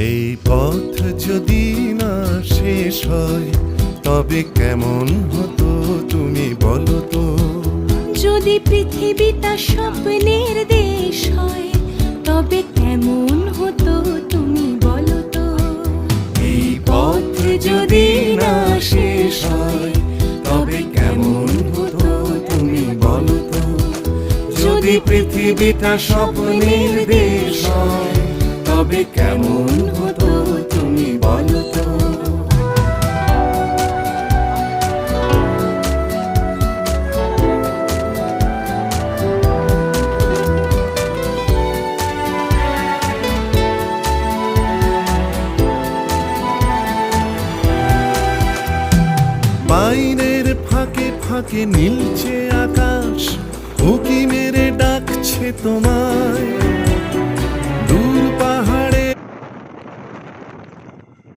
এই পথ যদি না শেষ হয় তবে কেমন হতো তুমি বলো তো। যদি পৃথিবীটা স্বপ্নের দেশ হয় তবে কেমন হতো তুমি বলো তো। এই পথ যদি না শেষ হয় তবে কেমন হতো তুমি বলো তো। যদি পৃথিবীটা স্বপ্নের দেশ হয় তবে কেমন হতো তুমি বলো তো। বাইরের ফাঁকে ফাঁকে নীলচে আকাশ উকি মেরে ডাকছে তোমায়।